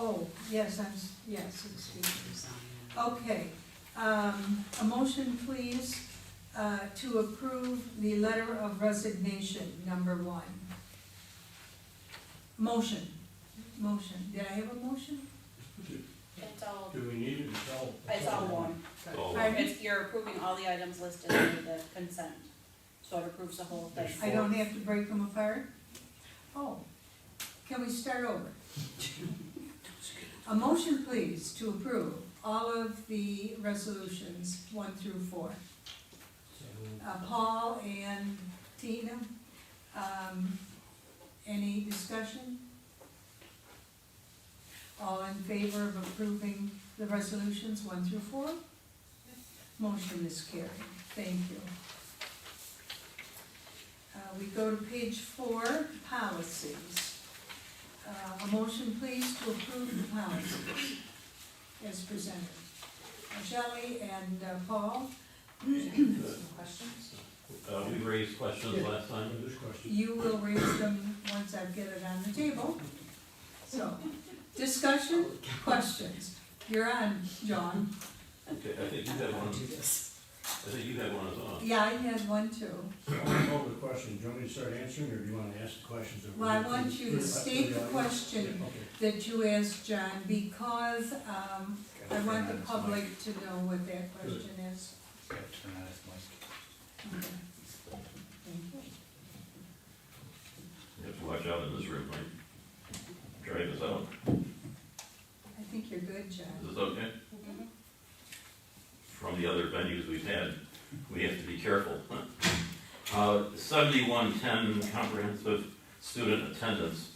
Oh, yes, yes, excuse me. Okay, a motion please, to approve the letter of resignation, number 1. Motion, did I have a motion? It's all, Do we need it? it's all one. Oh, Pardon? You're approving all the items listed under the consent, so it approves the whole thing. I don't have to break them apart? Oh, can we start over? A motion please to approve all of the resolutions 1 through 4. Paul and Tina, any discussion? All in favor of approving the resolutions 1 through 4? Motion is carried, thank you. We go to page 4, policies. A motion please to approve the policies as presented. Shelley and Paul, Questions? we raised questions last time. There's questions. you will raise them once I get it on the table. So, discussion, questions. You're on, John. Okay, I think you had one. I think you had one as well. Yeah, I had one too. So I want to call the question. Do you want me to start answering, or do you want to ask the questions? Well, I want you to state the question Okay. that you asked John, because I want the public to know what that question is. Okay. Thank you. You have to watch out in this room, might drive us out. I think you're good, John. Is this okay? From the other venues we've had, we have to be careful. 7110 comprehensive student attendance.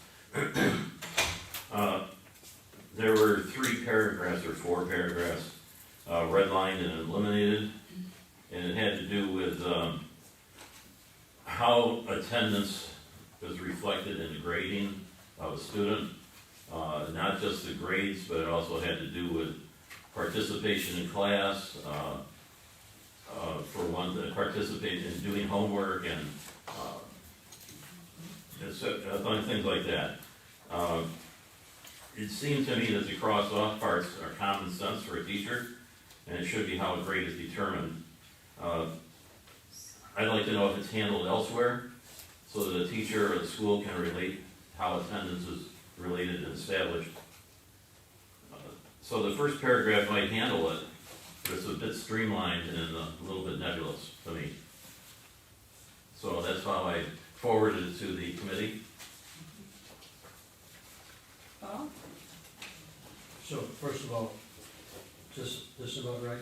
There were 3 paragraphs or 4 paragraphs redlined and eliminated, and it had to do with how attendance is reflected in the grading of a student, not just the grades, but it also had to do with participation in class, for one, to participate in doing homework and things like that. It seemed to me that the cross-off parts are common sense for a teacher, and it should be how a grade is determined. I'd like to know if it's handled elsewhere, so that a teacher or the school can relate how attendance is related and established. So the first paragraph might handle it, but it's a bit streamlined and a little bit nebulous to me. So that's how I forwarded it to the committee. Paul? So, first of all, this about right?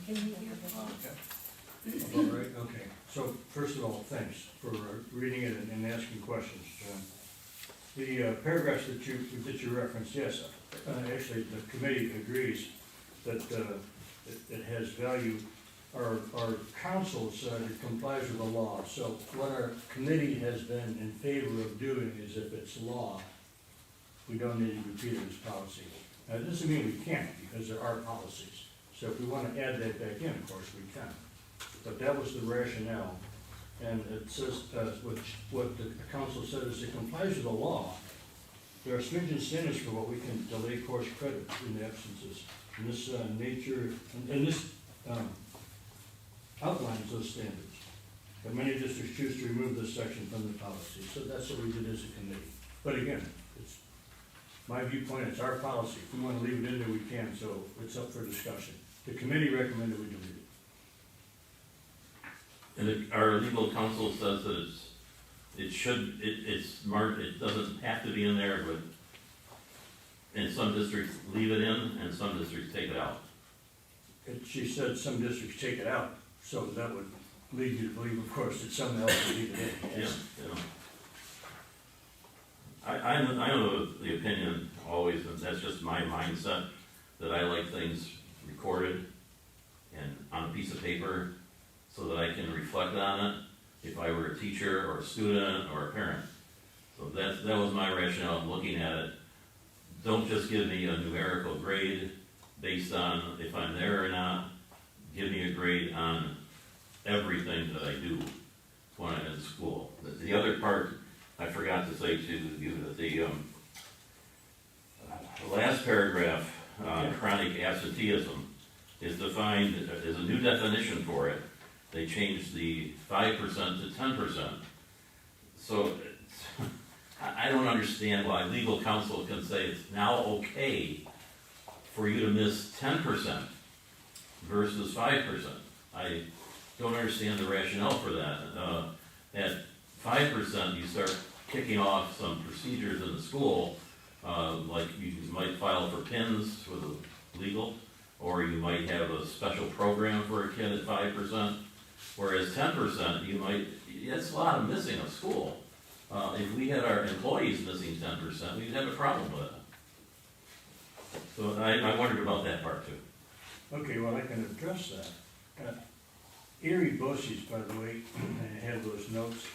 Can you hear Paul? About right, okay. So, first of all, thanks for reading it and asking questions, John. The paragraphs that you referenced, yes, actually, the committee agrees that it has value. Our council said it complies with the law, so what our committee has been in favor of doing is, if it's law, we don't need to repeat it as policy. Now, it doesn't mean we can't, because there are policies. So if we want to add that back in, of course, we can. But that was the rationale, and it says, what the council said is it complies with the law. There are stringent standards for what we can delay course credit in the absences. And this nature, and this outlines those standards. But many districts choose to remove this section from the policy, so that's what we did as a committee. But again, it's my viewpoint, it's our policy. If we want to leave it in there, we can, so it's up for discussion. The committee recommended we delete it. And our legal counsel says that it's marked, it doesn't have to be in there, but in some districts leave it in and some districts take it out. She said some districts take it out, so that would lead you to believe, of course, that some else would leave it in. Yeah, yeah. I know the opinion always, and that's just my mindset, that I like things recorded and on a piece of paper so that I can reflect on it if I were a teacher or a student or a parent. So that was my rationale in looking at it. Don't just give me a numerical grade based on if I'm there or not. Give me a grade on everything that I do when I'm in school. The other part I forgot to say to you that The last paragraph, chronic absenteeism, is defined, as a new definition for it. They changed the 5% to 10%. So, I don't understand why legal counsel can say it's now okay for you to miss 10% versus 5%. I don't understand the rationale for that. At 5%, you start kicking off some procedures in the school, like you might file for PINs with a legal, or you might have a special program for a kid at 5%, whereas 10%, that's a lot of missing of school. If we had our employees missing 10%, we'd have a problem with it. So I wondered about that part too. Okay, well, I can address that. Erie BOCES, by the way, I have those notes,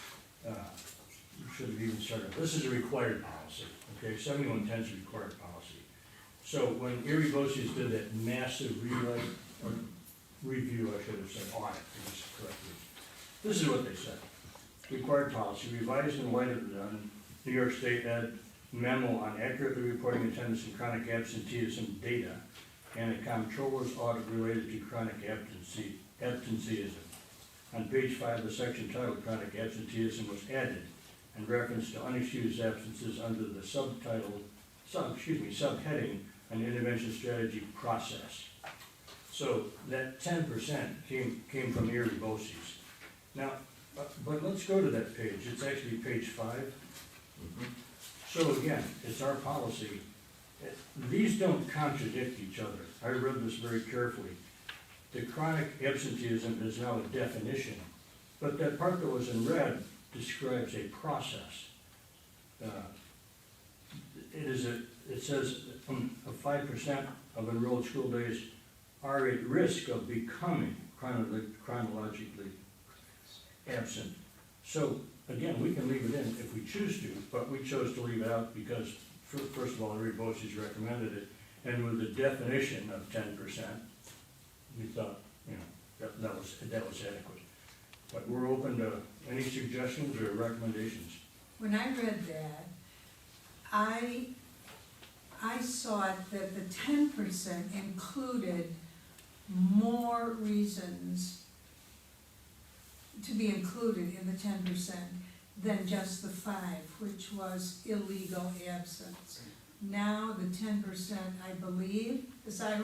should have even started. This is a required policy, okay? 7110 is a required policy. So when Erie BOCES did that massive rewrite, or review, I should have said audit, to use it correctly. This is what they said. Required policy, revised in light of the New York State Ed memo on accurately reporting attendance and chronic absenteeism data, and a comptroller's audit related to chronic absenteeism. On page 5, the section titled Chronic Absenteeism was added in reference to unexcused absences under the subheading an intervention strategy process. So that 10% came from Erie BOCES. Now, but let's go to that page. It's actually page 5. Mm-hmm. So again, it's our policy. These don't contradict each other. I read this very carefully. The chronic absenteeism is now a definition, but that part that was in red describes a process. It says of 5% of enrolled school days are at risk of becoming chronologically absent. So again, we can leave it in if we choose to, but we chose to leave it out because, first of all, Erie BOCES recommended it, and with the definition of 10%, we thought, that was adequate. But we're open to any suggestions or recommendations. When I read that, I saw that the 10% included more reasons to be included in the 10% than just the 5, which was illegal absence. Now the 10%, I believe, as I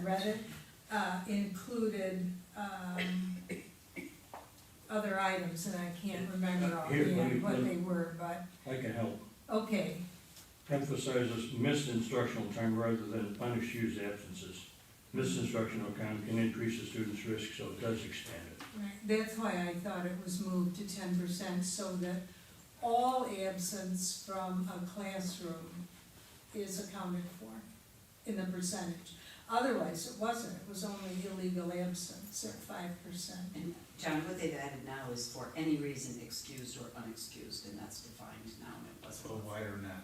read it, included other items, and I can't remember offhand what they were, but, I can help. okay. Emphasizes missed instructional time rather than unexcused absences. Missed instructional time can increase the student's risk, so it does expand it. Right, that's why I thought it was moved to 10%, so that all absence from a classroom is accounted for in the percentage. Otherwise, it wasn't, it was only illegal absence at 5%. And John, what they've added now is for any reason excused or unexcused, and that's defined now, and it wasn't. So wider than that.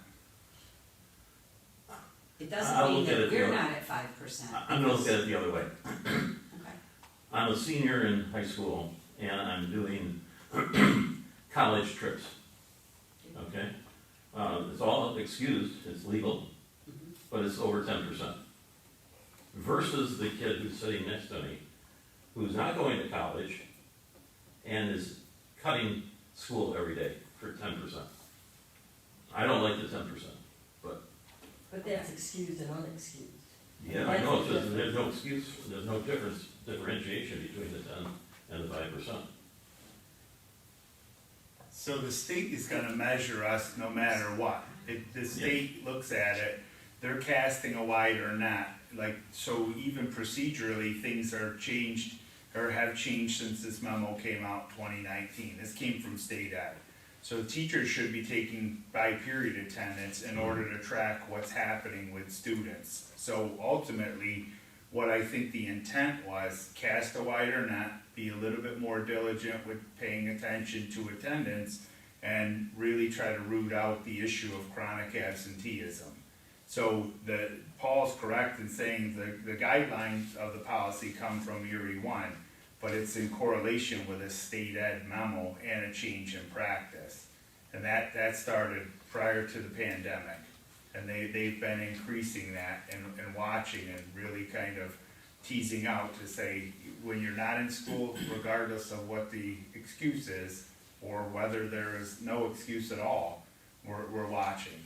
It doesn't I'll mean look at that it the we're other- not at 5%. I'm gonna look at it the other way. Okay. I'm a senior in high school, and I'm doing college trips, okay? It's all excused, it's legal, Mhm. but it's over 10%. Versus the kid who's sitting next to me, who's not going to college, and is cutting school every day for 10%. I don't like the 10%, but, But that's excused and unexcused. yeah, I know, it's just, there's no excuse, there's no differentiation between the 10 and the 5%. So the state is gonna measure us no matter what. If the state looks at it, they're casting a wider net. Like, so even procedurally, things are changed, or have changed since this memo came out 2019. This came from state ed. So teachers should be taking by period attendance in order to track what's happening with students. So ultimately, what I think the intent was, cast a wider net, be a little bit more diligent with paying attention to attendance, and really try to root out the issue of chronic absenteeism. So Paul's correct in saying the guidelines of the policy come from Erie 1, but it's in correlation with a state ed memo and a change in practice. And that started prior to the pandemic. And they've been increasing that and watching and really kind of teasing out to say, when you're not in school, regardless of what the excuse is, or whether there is no excuse at all, we're watching.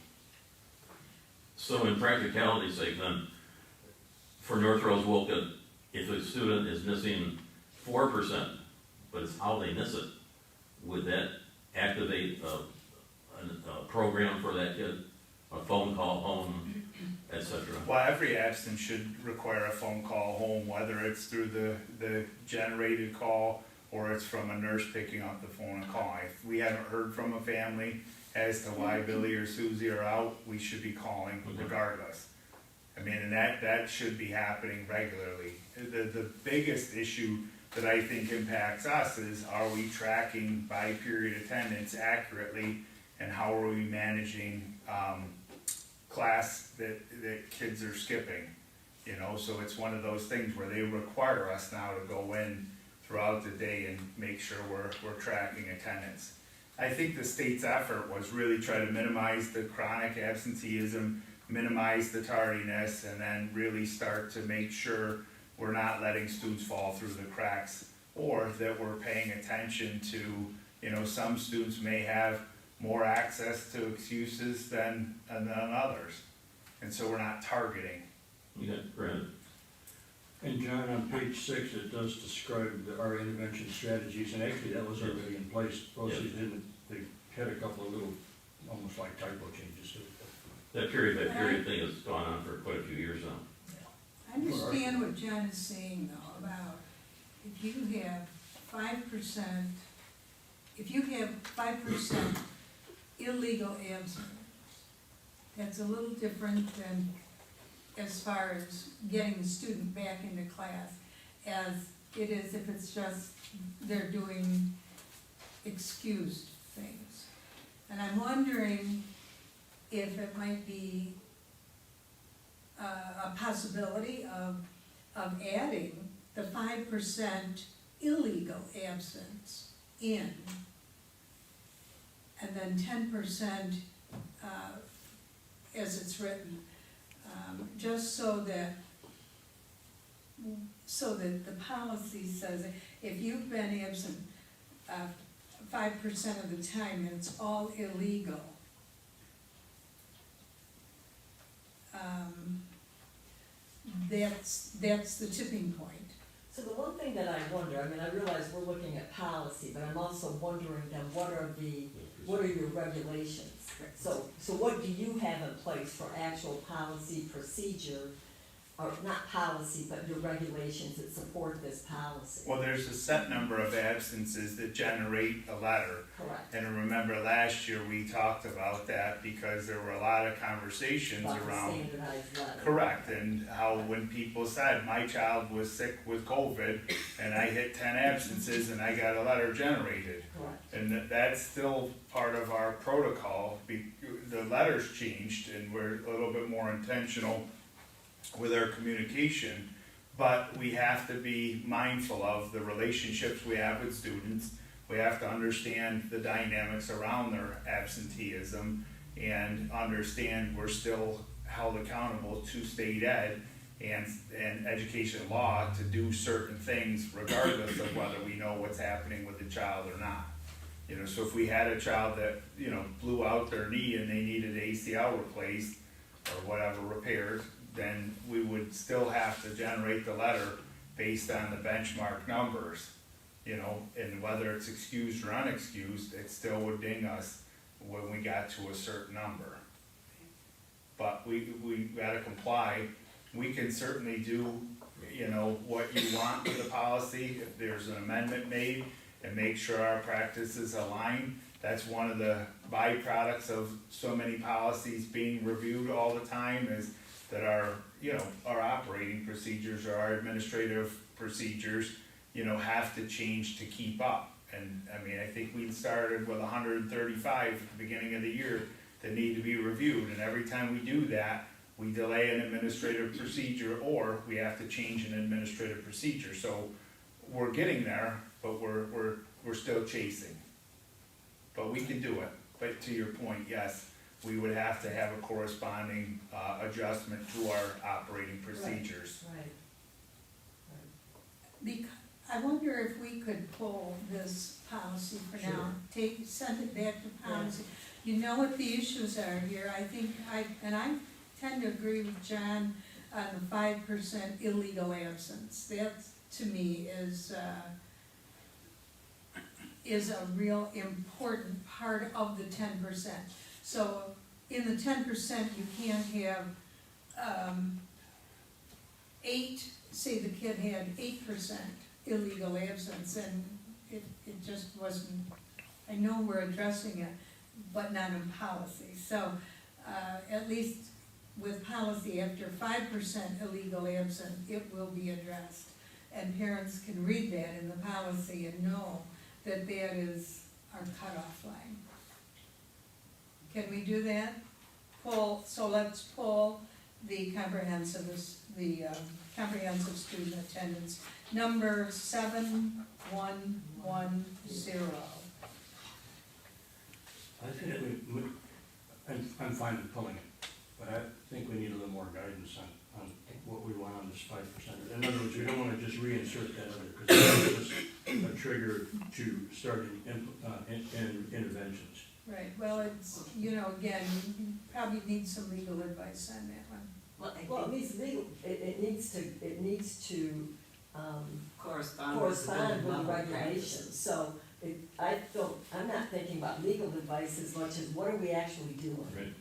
So in practicality's sake then, for North Rose-Wolcott, if a student is missing 4%, but it's how they miss it, would that activate a program for that kid? A phone call home, etc.? Well, every absence should require a phone call home, whether it's through the generated call or it's from a nurse picking up the phone and calling. If we haven't heard from a family as to why Billy or Susie are out, we should be calling regardless. I mean, and that should be happening regularly. The biggest issue that I think impacts us is, are we tracking by period attendance accurately, and how are we managing class that kids are skipping? You know, so it's one of those things where they require us now to go in throughout the day and make sure we're tracking attendance. I think the state's effort was really try to minimize the chronic absenteeism, minimize the tardiness, and then really start to make sure we're not letting students fall through the cracks, or that we're paying attention to, you know, some students may have more access to excuses than others. And so we're not targeting. Yeah, granted. And John, on page 6, it does describe our intervention strategies, and actually that was already in place. Mostly didn't, they had a couple of little, almost like typo changes to it. That period by period thing has gone on for quite a few years now. I understand what John is saying though, about if you have 5%, if you have 5% illegal absence, that's a little different than as far as getting the student back into class as it is if it's just they're doing excused things. And I'm wondering if it might be a possibility of adding the 5% illegal absence in, and then 10% as it's written, just so that the policy says if you've been absent 5% of the time and it's all illegal, that's the tipping point. So the one thing that I wonder, I mean, I realize we're looking at policy, but I'm also wondering then, what are your regulations? So what do you have in place for actual policy procedure, or not policy, but your regulations that support this policy? Well, there's a set number of absences that generate a letter. Correct. And remember last year we talked about that because there were a lot of conversations About the around. standardized letter. Correct, and how when people said, my child was sick with COVID and I hit 10 absences and I got a letter generated. Correct. And that's still part of our protocol. The letters changed and we're a little bit more intentional with our communication, but we have to be mindful of the relationships we have with students. We have to understand the dynamics around their absenteeism and understand we're still held accountable to state ed and education law to do certain things regardless of whether we know what's happening with the child or not. You know, so if we had a child that, you know, blew out their knee and they needed ACL replaced or whatever repaired, then we would still have to generate the letter based on the benchmark numbers, you know, and whether it's excused or unexcused, it still would ding us when we got to a certain number. But we gotta comply. We can certainly do, you know, what you want with the policy, if there's an amendment made, and make sure our practices align. That's one of the byproducts of so many policies being reviewed all the time, is that our, you know, our operating procedures or our administrative procedures, you know, have to change to keep up. And I mean, I think we started with 135 at the beginning of the year that need to be reviewed, and every time we do that, we delay an administrative procedure or we have to change an administrative procedure. So we're getting there, but we're still chasing. But we can do it. But to your point, yes, we would have to have a corresponding, adjustment to our operating procedures. Right. I wonder if we could pull this policy for now, send it back to policy. You know what the issues are here, I tend to agree with John on the 5% illegal absence. That, to me, is a real important part of the 10%. So, in the 10%, you can't have, say the kid had 8% illegal absence, and it just wasn't, I know we're addressing it, but not in policy. So, at least with policy, after 5% illegal absent, it will be addressed. And parents can read that in the policy and know that that is our cutoff line. Can we do that? So let's pull the comprehensive student attendance, number 7110. I think I'm fine with pulling it, but I think we need a little more guidance on what we want on this 5%. In other words, we don't wanna just reinsert that other, because that's just a trigger to starting interventions. Right, well, it's, again, you probably need some legal advice on that one. Well, it needs legal, it needs to, Correspond correspond with the level of regulations, so I'm not thinking about legal advice as much as what are we actually doing? Right.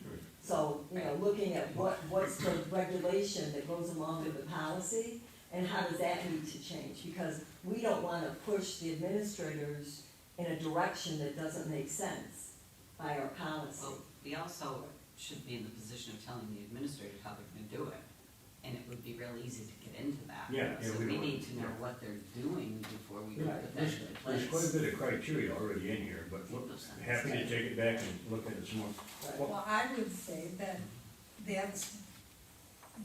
So, looking at what's the regulation that goes along with the policy, and how does that need to change? Because we don't wanna push the administrators in a direction that doesn't make sense by our policy. Well, we also should be in the position of telling the administrator how they're gonna do it, and it would be real easy to get into that. Yeah, So we we don't- need to know what they're doing before we put Right. that There's into place. quite a bit of criteria already in here, but happy to take it back and look at it some more. Right. Well, I would say that that's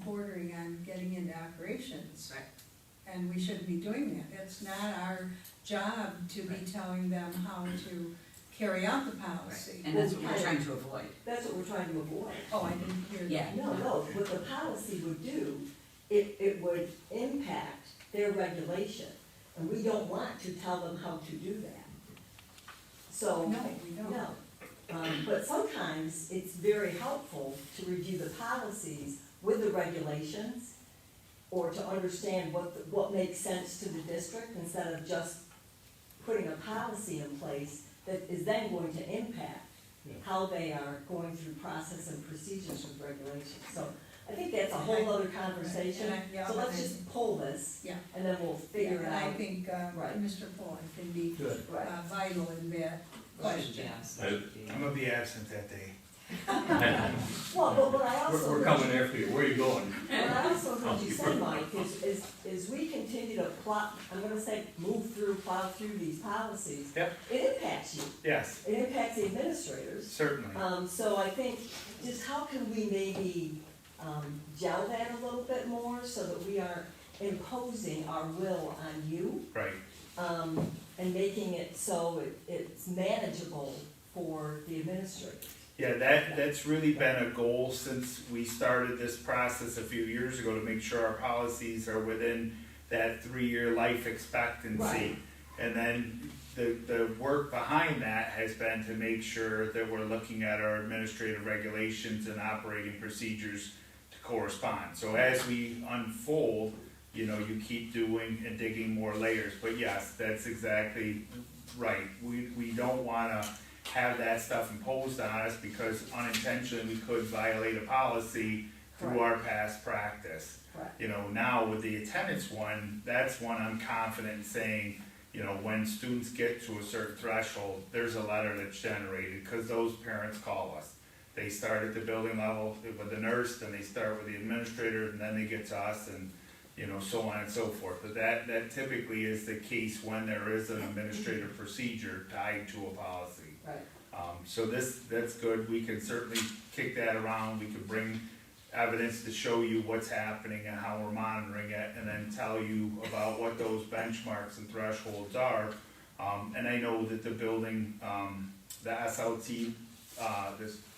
bordering on getting into operations. Right. And we shouldn't be doing that. It's not our job to be telling them how to carry out the policy. And that's what we're trying to avoid. That's what we're trying to avoid. Oh, I didn't hear that. Yeah. No, what the policy would do, it would impact their regulation, and we don't want to tell them how to do that. So, No, we don't. no. But sometimes it's very helpful to review the policies with the regulations, or to understand what makes sense to the district, instead of just putting a policy in place that is then going to impact how they are going through process and procedures with regulations. So I think that's a whole other conversation, so let's just pull this, Yeah. and then we'll figure it And I out. think, Right. Mr. Pullen can be Good. Right. vital in that question. Yes. I'm gonna be absent that day. Well, but what I also. We're coming after you, where are you going? What I also heard you say, Mike, is we continue to plow through these policies. Yep. It impacts you, Yes, it impacts the administrators. certainly. So I think, just how can we maybe, gel that a little bit more, so that we are imposing our will on you, Right. and making it so it's manageable for the administrators. Yeah, that's really been a goal since we started this process a few years ago, to make sure our policies are within that 3-year life expectancy. Right. And then the work behind that has been to make sure that we're looking at our administrative regulations and operating procedures to correspond. So as we unfold, you keep doing and digging more layers, but yes, that's exactly right. We don't wanna have that stuff imposed on us, because unintentionally we could violate a policy through our past practice. Correct. Now with the attendance one, that's one I'm confident in saying, when students get to a certain threshold, there's a letter that's generated, because those parents call us. They start at the building level with the nurse, then they start with the administrator, and then they get to us, and so on and so forth. But that typically is the case when there is an administrative procedure tied to a policy. Right. So that's good. We can certainly kick that around. We can bring evidence to show you what's happening and how we're monitoring it, and then tell you about what those benchmarks and thresholds are. And I know that the building, the SLT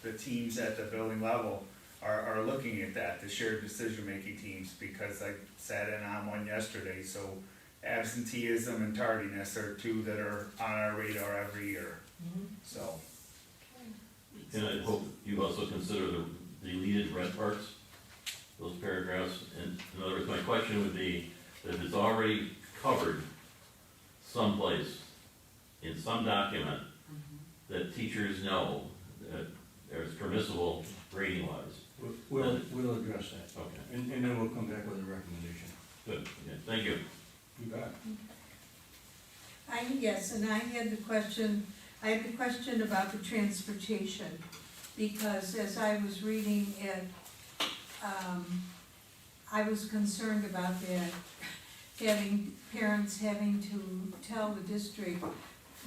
the teams at the building level are looking at that, the shared decision-making teams, because I sat in on one yesterday, so absenteeism and tardiness are two that are on our radar every year, so. And I hope you also consider the deleted red parts, those paragraphs. And in other words, my question would be, that if it's already covered someplace, in some document, that teachers know that there's permissible grading wise. We'll address that, Okay, and then we'll come back with a recommendation. good, okay, thank you. You got it. Yes, and I had the question about the transportation, because as I was reading it, I was concerned about that, parents having to tell the district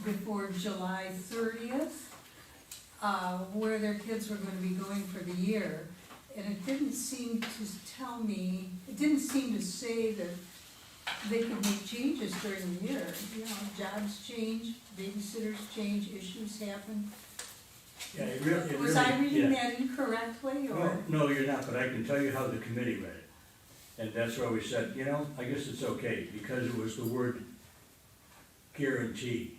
before July 30th, where their kids were gonna be going for the year. And it didn't seem to say that they could make changes during the year. You know, jobs change, babysitters change, issues happen. Yeah, it really. Was I reading yeah. that incorrectly, or? No, you're not, but I can tell you how the committee read it. And that's why we said, I guess it's okay, because it was the word guarantee.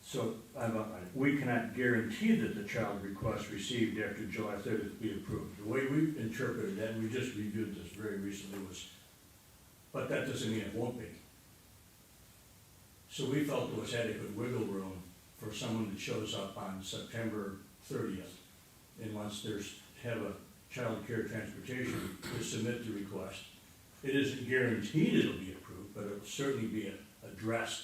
So, we cannot guarantee that the child request received after July 30th be approved. The way we interpreted that, and we just reviewed this very recently, was, but that doesn't mean it won't be. So we felt there was adequate wiggle room for someone that shows up on September 30th and wants to have a child care transportation to submit the request. It isn't guaranteed it'll be approved, but it'll certainly be addressed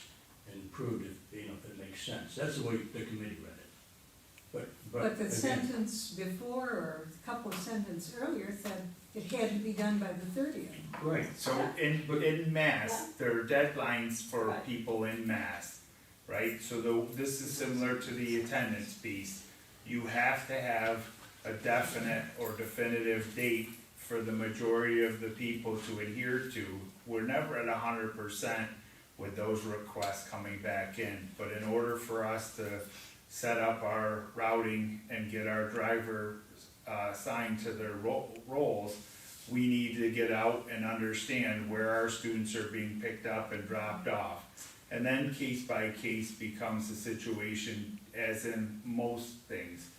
and approved if it makes sense. That's the way the committee read it. But the again, sentence before, or a couple of sentences earlier, said it had to be done by the 30th. Right. So in Mass, there are deadlines for people in Mass, right? So this is similar to the attendance piece. You have to have a definite or definitive date for the majority of the people to adhere to. We're never at 100% with those requests coming back in, but in order for us to set up our routing and get our driver assigned to their roles, we need to get out and understand where our students are being picked up and dropped off. And then case by case becomes a situation, as in most things,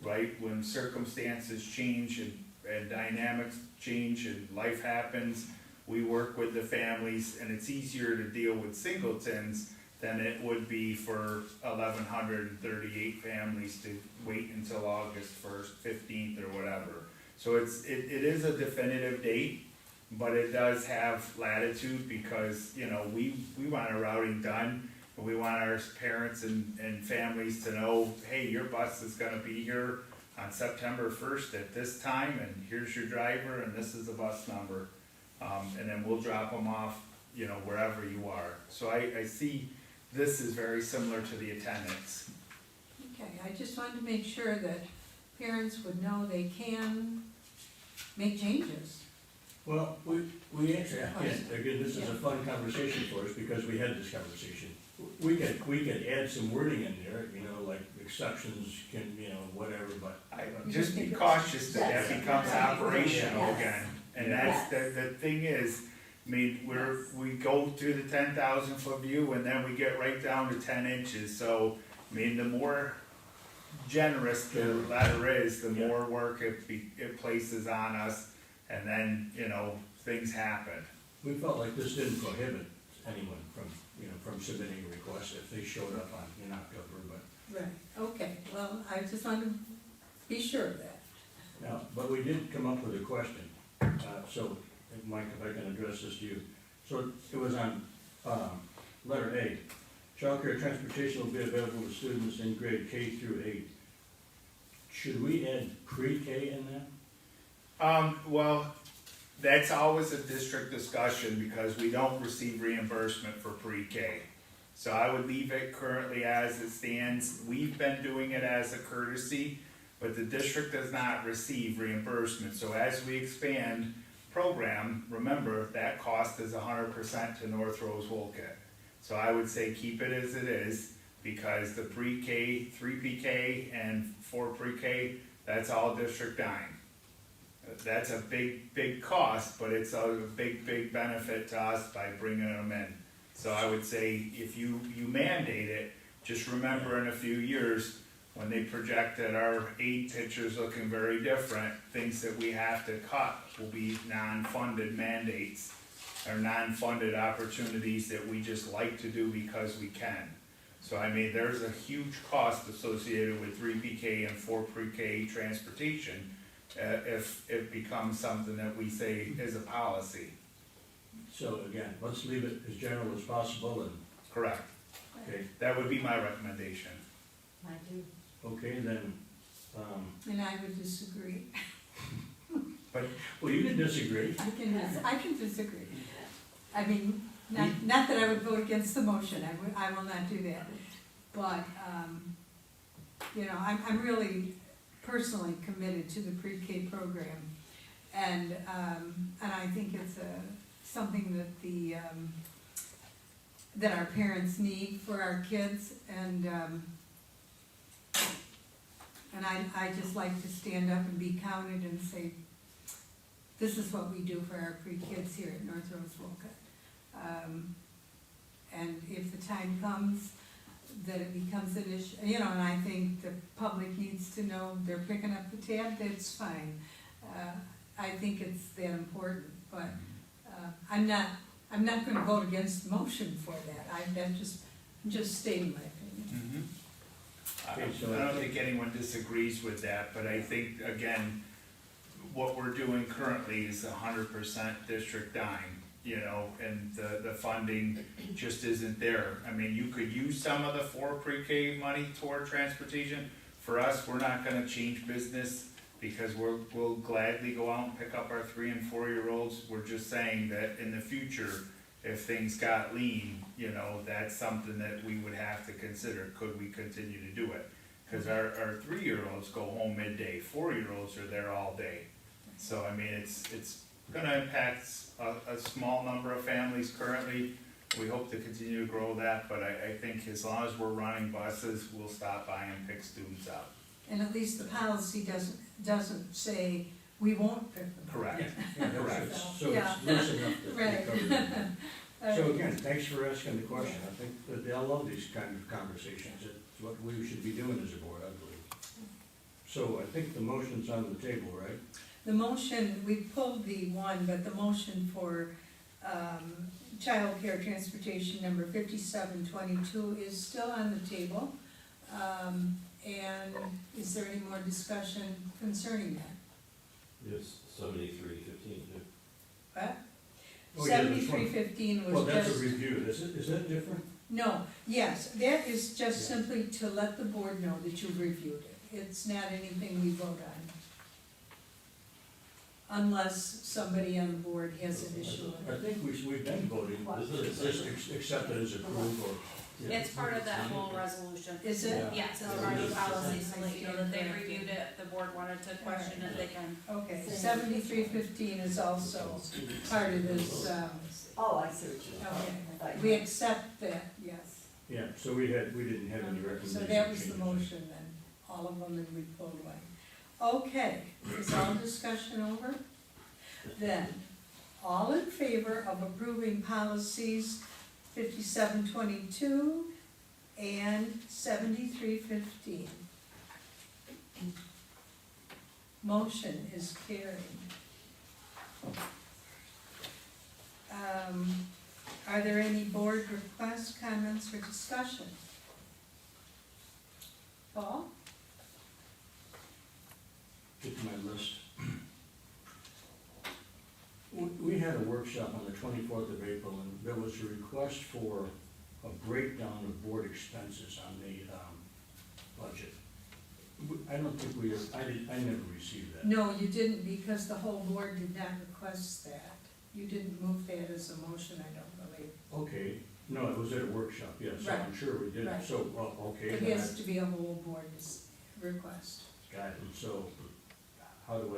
right? When circumstances change and dynamics change and life happens, we work with the families, and it's easier to deal with singletons than it would be for 1,138 families to wait until August 1st, 15th, or whatever. So it is a definitive date, but it does have latitude, because, we want our routing done, and we want our parents and families to know, hey, your bus is gonna be here on September 1st at this time, and here's your driver, and this is the bus number. And then we'll drop them off, wherever you are. So I see this is very similar to the attendance. Okay, I just wanted to make sure that parents would know they can make changes. Well, we actually, again, this is a fun conversation for us, because we had this conversation. We could add some wording in there, like exceptions can, whatever, but. Just be cautious that becomes operational again. And that's, the thing is, we go through the 10,000-foot view, and then we get right down to 10 inches. So, the more generous the letter is, the more work it places on us, and then, things happen. We felt like this didn't prohibit anyone from submitting a request if they showed up in October, but. Right, okay, well, I just wanted to be sure of that. Now, but we did come up with a question, so, Mike, if I can address this to you. So, it was on, letter A. Childcare transportation will be available to students in grade K through 8. Should we add pre-K in that? Well, that's always a district discussion, because we don't receive reimbursement for pre-K. So I would leave it currently as it stands. We've been doing it as a courtesy, but the district does not receive reimbursement. So as we expand program, remember, that cost is 100% to North Rose-Wolcott. So I would say keep it as it is. because the pre-K, 3 PK and 4 pre-K, that's all district dime. That's a big cost, but it's a big benefit to us by bringing them in. So I would say if you mandate it, just remember in a few years, when they project that our aid picture's looking very different, things that we have to cut will be non-funded mandates or non-funded opportunities that we just like to do because we can. So I mean, there's a huge cost associated with 3 PK and 4 pre-K transportation if it becomes something that we say is a policy. So again, let's leave it as general as possible and, Correct. okay, That would be my recommendation. I do. okay, then, And I would disagree. well, you can disagree. I can disagree. I mean, not that I would vote against the motion, I will not do that. But, you know, I'm really personally committed to the pre-K program. And I think it's something that that our parents need for our kids. And I just like to stand up and be counted and say, this is what we do for our pre-kids here at North Rose-Wolcott. And if the time comes that it becomes an issue, you know, and I think the public needs to know they're picking up the tab, that's fine. I think it's that important, but I'm not gonna vote against the motion for that. I'm just stating my opinion. Okay, I so- don't think anyone disagrees with that, but I think, again, what we're doing currently is 100% district dime, you know, and the funding just isn't there. I mean, you could use some of the 4 pre-K money toward transportation. For us, we're not gonna change business because we'll gladly go out and pick up our 3 and 4-year-olds. We're just saying that in the future, if things got lean, you know, that's something that we would have to consider. Could we continue to do it? Because our 3-year-olds go home midday, 4-year-olds are there all day. So, I mean, it's gonna impact a small number of families currently. We hope to continue to grow that, but I think as long as we're running buses, we'll stop by and pick students up. And at least the policy doesn't say we won't pick them. Correct. Yeah, Correct. so it's loose enough to Right. cover. So again, thanks for asking the question. I think that they'll love these kind of conversations. It's what we should be doing as a board, I believe. So I think the motion's on the table, right? The motion, we pulled the one, but the motion for childcare transportation number 5722 is still on the table. And is there any more discussion concerning that? Yes, 7315, What? Oh, yeah, there's one. 7315 Well, was that's a just, review. Is that different? no, yes, that is just Yeah. simply to let the board know that you've reviewed it. It's not anything we vote on. Unless somebody on the board has an issue with I it. think we've been voting. Just accept it as approved or. yeah. It's part of that whole resolution. Is it? Yeah. Yes, it's part of the policy, so that you know that they reviewed it, the board wanted to question it, they can. Okay, 7315 is also part of this, Oh, I see what you mean. okay. I thought you We meant- accept that, yes. Yeah, so we didn't have any recommendations. So that was the motion then, all of them, and we pulled away. Okay, is all discussion over? Then, all in favor of approving policies 5722 and 7315? Motion is carried. Are there any board requests, comments, or discussion? Paul? Get to my list. We had a workshop on the 24th of April, and there was a request for a breakdown of board expenses on the budget. I don't think I never received that. No, you didn't, because the whole board did not request that. You didn't move that as a motion, I don't believe. Okay, no, it was at a workshop, yes, so I'm sure we did. Right. So, well, okay. It then has to be a whole board request. Got it, so how do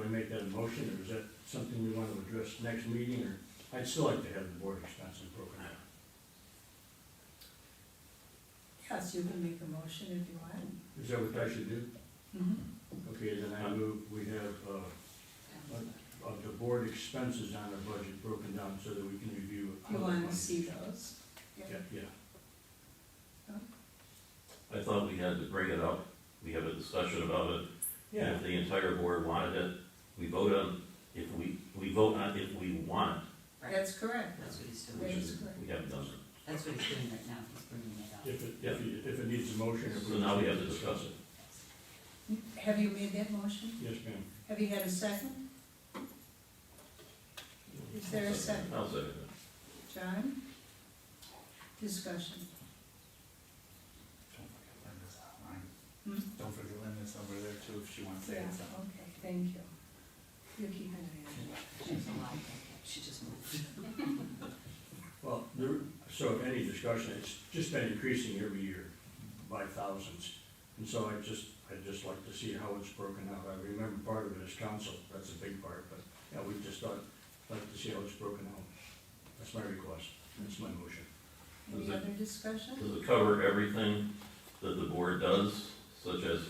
I make that a motion, or is that something we want to address next meeting, or I'd still like to have the board expenses broken Yes, you can make a motion if you want. Is that what I should do? Mhm. Okay, then I move, we have, the board expenses on the budget broken down so that we can review. You how wanna that see money- those? Yeah. I thought we had to bring it up, we have a discussion about it. And if the entire board wanted it, we vote on, we vote on if we want Right. That's correct. That's what he's it, doing. which That is, is correct. we haven't done it. That's what he's doing right now, he's bringing it up. If it needs a motion. if we- So now we have to discuss it. Have you made that motion? Yes, ma'am. Have you had a second? Is there a second? I'll second it. John? Discussion. Don't forget Linda's online. Hmm? Don't forget Linda's over there too, if she wants to Yeah, add something. okay, thank you. You keep an eye on it. She's alive, she just moved. Well, so any discussion, it's just been increasing every year by thousands. And so I'd just like to see how it's broken out. I remember part of it as council, that's a big part, but, yeah, we just like to see how it's broken out. That's my request, that's my motion. Any Does it- other discussion? Does it cover everything that the board does, such as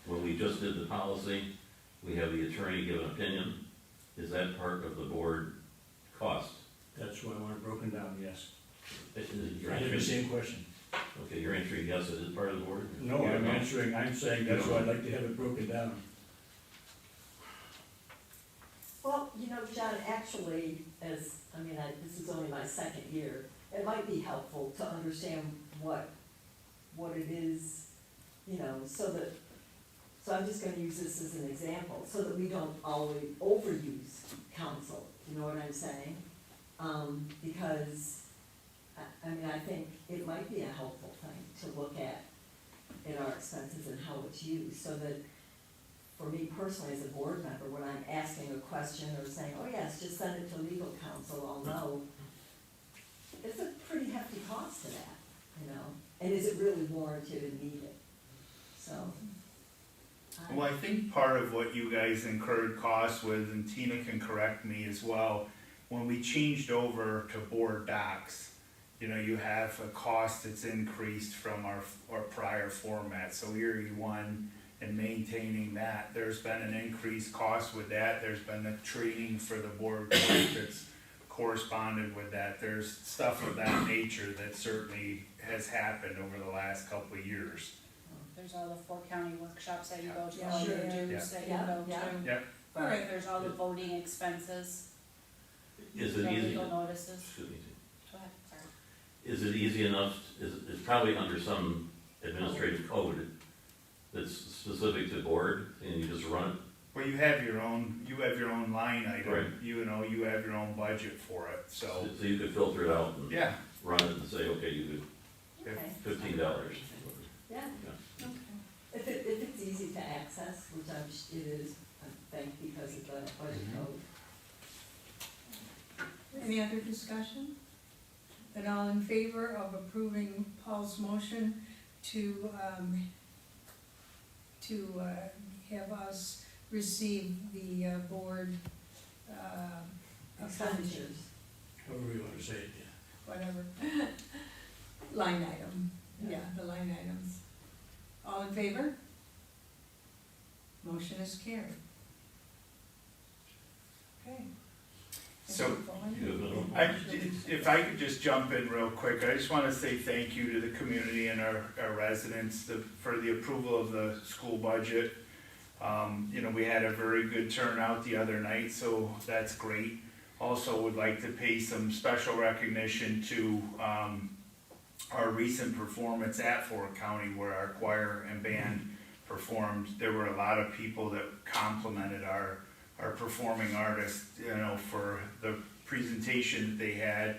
when we just did the policy, we have the attorney give an opinion? Is that part of the board cost? That's what I want it broken down, yes. Your I have the answer, same question. okay, your answer, yes, it is part of the board? No, I'm saying that's why I'd like to have it broken down. Well, you know, John, actually, this is only my second year, it might be helpful to understand what it is, you know, so I'm just gonna use this as an example, so that we don't always overuse council, you know what I'm saying? Because, I think it might be a helpful thing to look at in our expenses and how it's used, so that for me personally as a board member, when I'm asking a question or saying, oh yes, just send it to legal counsel, I'll know. It's a pretty hefty cost to that, you know, and is it really warranted and needed? So. Well, I think part of what you guys incurred costs with, and Tina can correct me as well, when we changed over to board docs, you know, you have a cost that's increased from our prior format, so year one, and maintaining that, there's been an increased cost with that, there's been the training for the board that's corresponded with that, there's stuff of that nature that certainly has happened over the last couple of years. There's all the 4 county workshops that you go to, Yeah, all your sure. dues that you Yeah, go yeah. to. Yeah. All right. There's all the voting expenses, Is the it easy, legal notices. excuse me, Go ahead, sorry. is it easy enough, it's probably under some administrative code that's specific to board, and you just run it? Well, you have your own line item, Right. you know, you have your own budget for it, so, So you could filter it out and yeah. run it and say, okay, you Okay, do $15. yeah, Okay. if it's easy to access, which it is, I think, because of the budget code. Any other discussion? Then all in favor of approving Paul's motion to have us receive the board Expenditures. However you want to say it, yeah. whatever, line item, yeah, the line items. All in favor? Motion is carried. Okay. So, You have another? If I could just jump in real quick, I just wanna say thank you to the community and our residents for the approval of the school budget. You know, we had a very good turnout the other night, so that's great. Also would like to pay some special recognition to, our recent performance at Fort County where our choir and band performed. There were a lot of people that complimented our performing artists, you know, for the presentation that they had.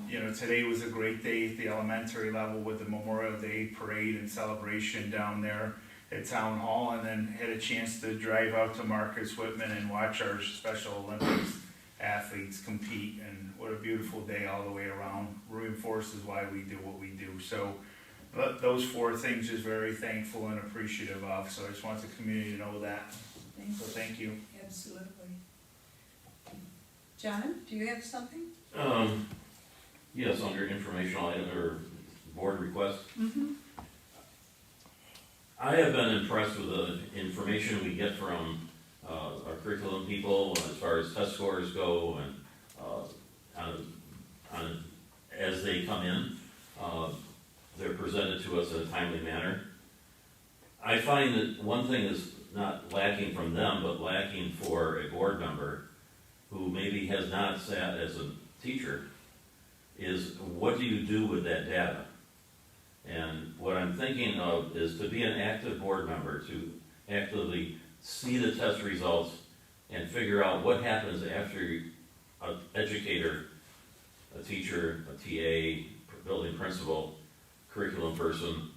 You know, today was a great day at the elementary level with the Memorial Day parade and celebration down there at Town Hall, and then had a chance to drive out to Marcus Whitman and watch our Special Olympics athletes compete, and what a beautiful day all the way around. Reinforces why we do what we do. So those 4 things just very thankful and appreciative of, so I just want the community to know that. So thank you. Absolutely. John, do you have something? Yes, under informational item, or board request. Mm-hmm. I have been impressed with the information we get from our curriculum people as far as test scores go and as they come in, they're presented to us in a timely manner. I find that one thing is not lacking from them, but lacking for a board member who maybe has not sat as a teacher, is what do you do with that data? And what I'm thinking of is to be an active board member, to actively see the test results and figure out what happens after an educator, a teacher, a TA, building principal, curriculum person,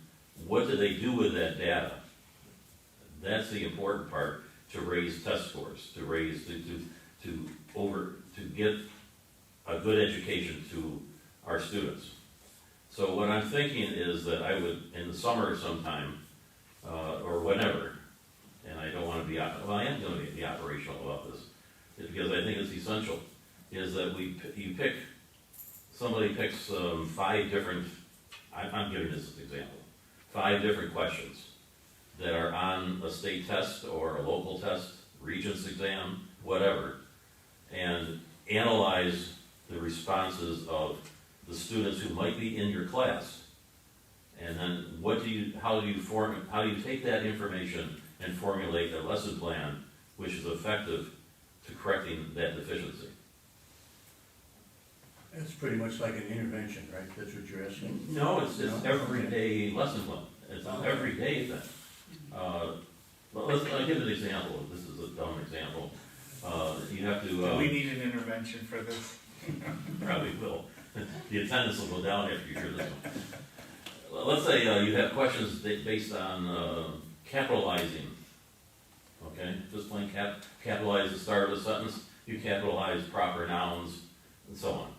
what do they do with that data? That's the important part, to raise test scores, to raise, to get a good education to our students. So what I'm thinking is that I would, in the summer sometime, or whenever, and I don't want to be, well, I am going to be operational about this, because I think it's essential, is that somebody picks 5 different, I'm giving this as an example, 5 different questions that are on a state test or a local test, Regents exam, whatever, and analyze the responses of the students who might be in your class. And then how do you take that information and formulate a lesson plan which is effective to correcting that deficiency? That's pretty much like an intervention, right? That's what you're asking? No, it's everyday lesson plan. It's an everyday thing. Well, I'll give an example. This is a dumb example. You have to. Do we need an intervention for this? Probably will. The attendance will go down after you hear this one. Well, let's say you have questions based on capitalizing. Okay, just plain capitalize the start of a sentence. You capitalize proper nouns and so on.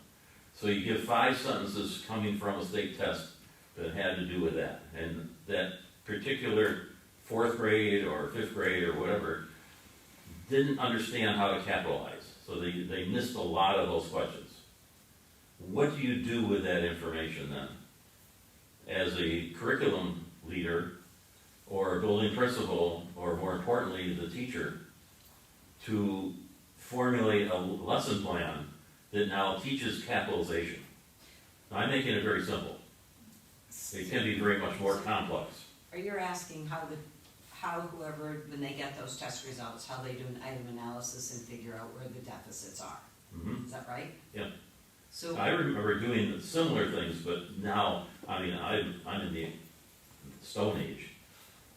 So you give 5 sentences coming from a state test that had to do with that, and that particular 4th grade or 5th grade or whatever didn't understand how to capitalize, so they missed a lot of those questions. What do you do with that information then? As a curriculum leader, or a building principal, or more importantly, the teacher, to formulate a lesson plan that now teaches capitalization. Now, I'm making it very simple. It can be very much more complex. Are you asking how whoever, when they get those test results, how they do an item analysis and figure out where the deficits are? Mm-hmm. Is that right? Yeah. So I remember doing similar things, but now, I mean, I'm in the Stone Age.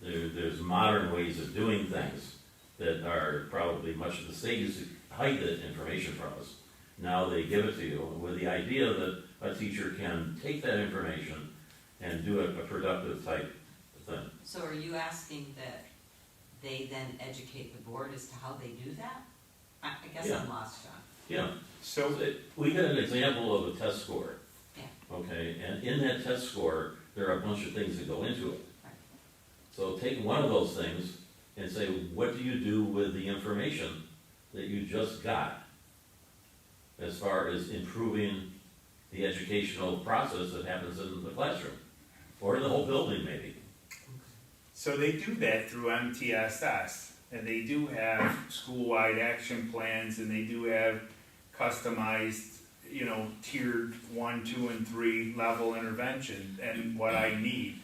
There's modern ways of doing things that are probably much the state used to hide the information from us. Now they give it to you with the idea that a teacher can take that information and do a productive type thing. So are you asking that they then educate the board as to how they do that? I guess Yeah. I'm lost, John. Yeah. So, We get an example of a test score. Yeah. Okay, and in that test score, there are a bunch of things that go into it. Right. So take one of those things and say, what do you do with the information that you just got as far as improving the educational process that happens in the classroom, or in the whole building maybe? so they do that through MTSS, and they do have school-wide action plans, and they do have customized, tiered 1, 2, and 3 level intervention, and what I need.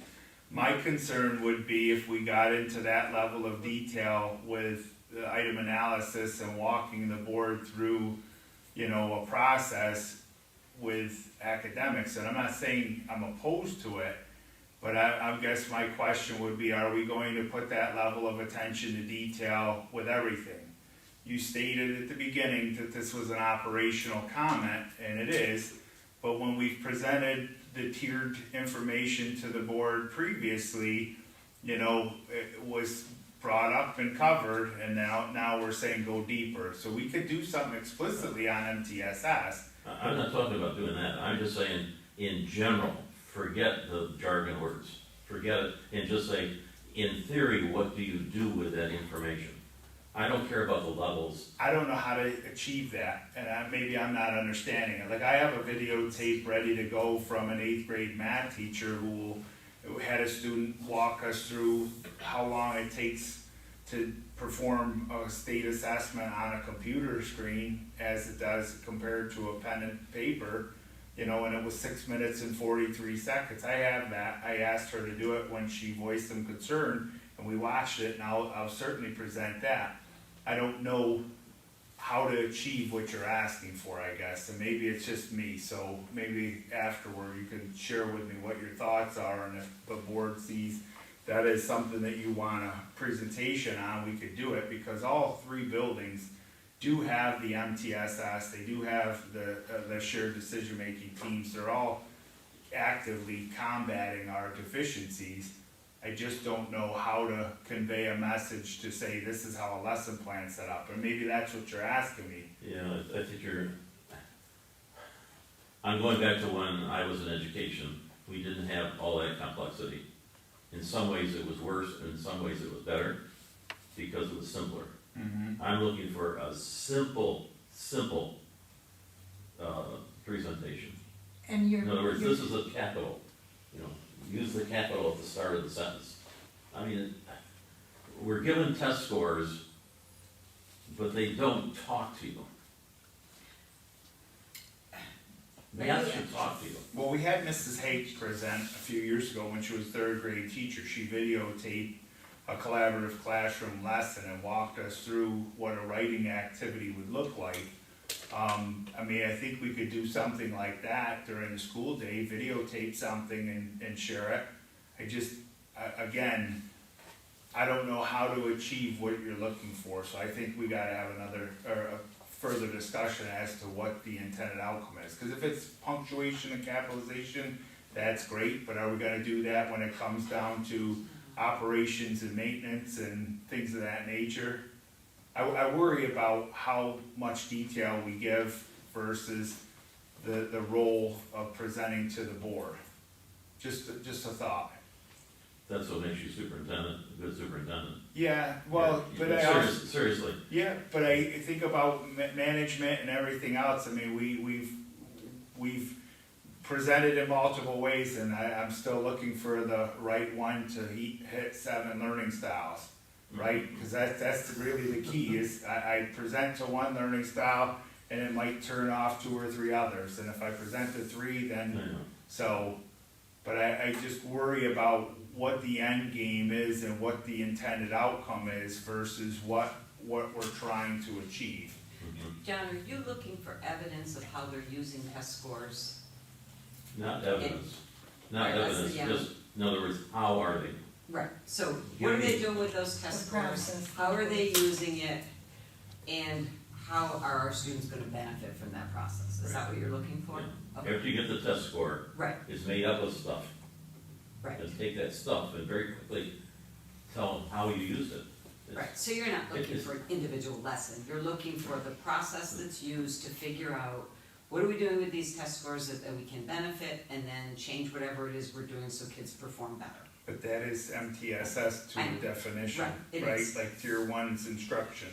My concern would be if we got into that level of detail with the item analysis and walking the board through, a process with academics, and I'm not saying I'm opposed to it, but I guess my question would be, are we going to put that level of attention to detail with everything? You stated at the beginning that this was an operational comment, and it is, but when we've presented the tiered information to the board previously, it was brought up and covered, and now we're saying go deeper. So we could do something explicitly on MTSS. I'm not talking about doing that. I'm just saying, in general, forget the jargon words. Forget it and just say, in theory, what do you do with that information? I don't care about the levels. I don't know how to achieve that, and maybe I'm not understanding it. Like, I have a videotape ready to go from an 8th grade math teacher who had a student walk us through how long it takes to perform a state assessment on a computer screen as it does compared to a pen and paper, you know, and it was 6 minutes and 43 seconds. I have that. I asked her to do it when she voiced some concern, and we watched it, and I'll certainly present that. I don't know how to achieve what you're asking for, I guess, and maybe it's just me, so maybe afterward you can share with me what your thoughts are, and if the board sees that is something that you want a presentation on, we could do it, because all 3 buildings do have the MTSS, they do have the shared decision-making teams, they're all actively combating our deficiencies. I just don't know how to convey a message to say this is how a lesson plan's set up, and maybe that's what you're asking me. Yeah, I think I'm going back to when I was in education. We didn't have all that complexity. In some ways it was worse, and in some ways it was better, because it was simpler. Mm-hmm. I'm looking for a simple presentation. And you're. In other words, this is a capital, you know, use the capital at the start of the sentence. I mean, we're given test scores, but they don't talk to you. Math should talk to you. Well, we had Mrs. H present a few years ago when she was 3rd grade teacher. She videotaped a collaborative classroom lesson and walked us through what a writing activity would look like. I mean, I think we could do something like that during the school day, videotape something and share it. Again, I don't know how to achieve what you're looking for, so I think we gotta have a further discussion as to what the intended outcome is. Because if it's punctuation and capitalization, that's great, but are we gonna do that when it comes down to operations and maintenance and things of that nature? I worry about how much detail we give versus the role of presenting to the board. Just a thought. That's what makes you superintendent, a good superintendent. Yeah, well, Yeah, but I also, seriously. yeah, but I think about management and everything else. I mean, we've presented in multiple ways, and I'm still looking for the right one to hit 7 learning styles, right? Because that's really the key. Is I present to one learning style, and it might turn off 2 or 3 others. And if I present to 3, then so. But I just worry about what the end game is and what the intended outcome is versus what we're trying to achieve. John, are you looking for evidence of how they're using test scores? Not evidence, not Right, that's evidence, the, just, in other words, how are they? Right, so what are they doing with those test The scores? process. How are they using it? And how are our students gonna benefit from that process? Is that what you're looking for? Yeah. Okay. After you get the test score, Right, it's made up of stuff. right, And take that stuff and very quickly tell them how you used it. It's- right. So you're not looking it's- for an individual lesson. You're looking for the process that's used to figure out what are we doing with these test scores that we can benefit, and then change whatever it is we're doing so kids perform better. But that is MTSS to I a know. definition, Right, it right? is. Like tier 1's instruction.